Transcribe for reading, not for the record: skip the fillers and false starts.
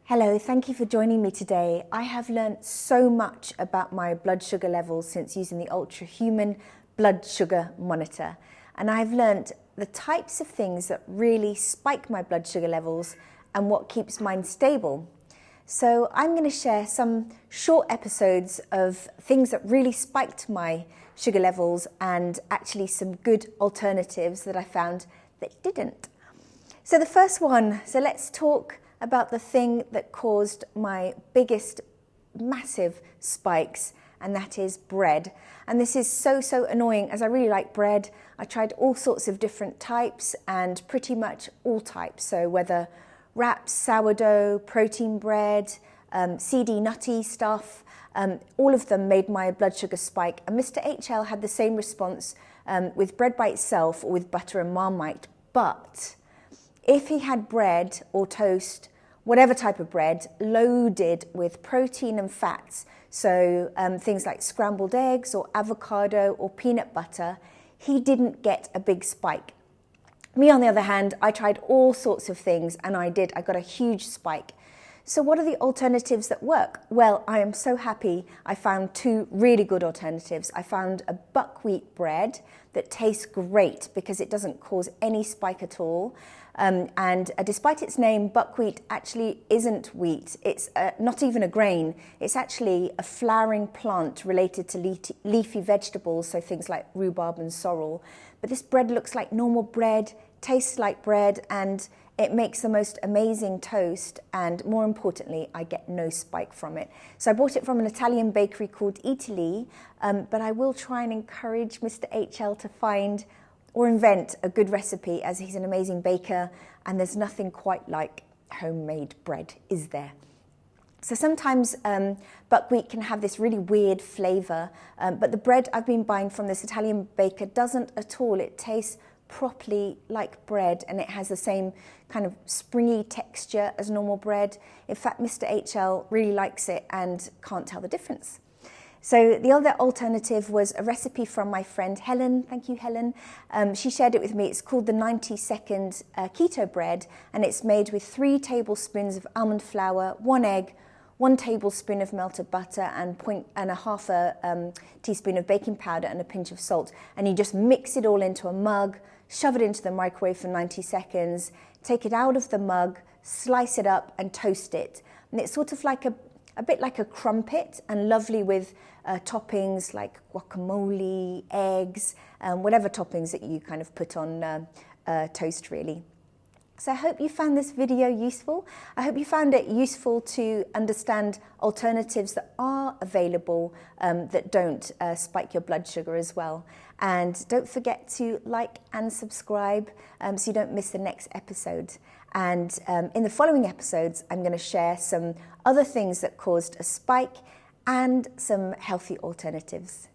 Hello, thank you for joining me today. I have learned so much about my blood sugar levels since using the Ultrahuman blood sugar monitor. And I've learned the types of things that really spike my blood sugar levels and what keeps mine stable. So I'm going to share some short episodes of things that really spiked my sugar levels and actually some good alternatives that I found that didn't. So the first one, let's talk about the thing that caused my biggest massive spikes, and that is bread. And this is so annoying, as I really like bread. I tried all sorts of different types and pretty much all types, so whether wraps, sourdough, protein bread, seedy nutty stuff, all of them made my blood sugar spike. And Mr. HL had the same response with bread by itself or with butter and Marmite. But if he had bread or toast, whatever type of bread, loaded with protein and fats, so things like scrambled eggs or avocado or peanut butter, he didn't get a big spike. Me, on the other hand, I tried all sorts of things and I got a huge spike. So what are the alternatives that work? Well, I am so happy I found two really good alternatives. I found a buckwheat bread that tastes great because it doesn't cause any spike at all. And despite its name, buckwheat actually isn't wheat. It's not even a grain. It's actually a flowering plant related to leafy vegetables, so things like rhubarb and sorrel. But this bread looks like normal bread, tastes like bread, and it makes the most amazing toast, and more importantly, I get no spike from it. So I bought it from an Italian bakery called Italy, but I will try and encourage Mr. HL to find or invent a good recipe, as he's an amazing baker, and there's nothing quite like homemade bread, is there? So sometimes buckwheat can have this really weird flavour, but the bread I've been buying from this Italian baker doesn't at all. It tastes properly like bread, and it has the same kind of springy texture as normal bread. In fact, Mr. HL really likes it and can't tell the difference. So the other alternative was a recipe from my friend Helen. Thank you, Helen. She shared it with me. It's called the 90-second keto bread, and it's made with 3 tablespoons of almond flour, 1 egg, 1 tablespoon of melted butter, and a half a teaspoon of baking powder and a pinch of salt. And you just mix it all into a mug, shove it into the microwave for 90 seconds, take it out of the mug, slice it up and toast it. And it's sort of like a bit like a crumpet, and lovely with toppings like guacamole, eggs, whatever toppings that you kind of put on toast, really. So I hope you found this video useful. I hope you found it useful to understand alternatives that are available that don't spike your blood sugar as well. And don't forget to like and subscribe so you don't miss the next episode. And in the following episodes, I'm going to share some other things that caused a spike and some healthy alternatives.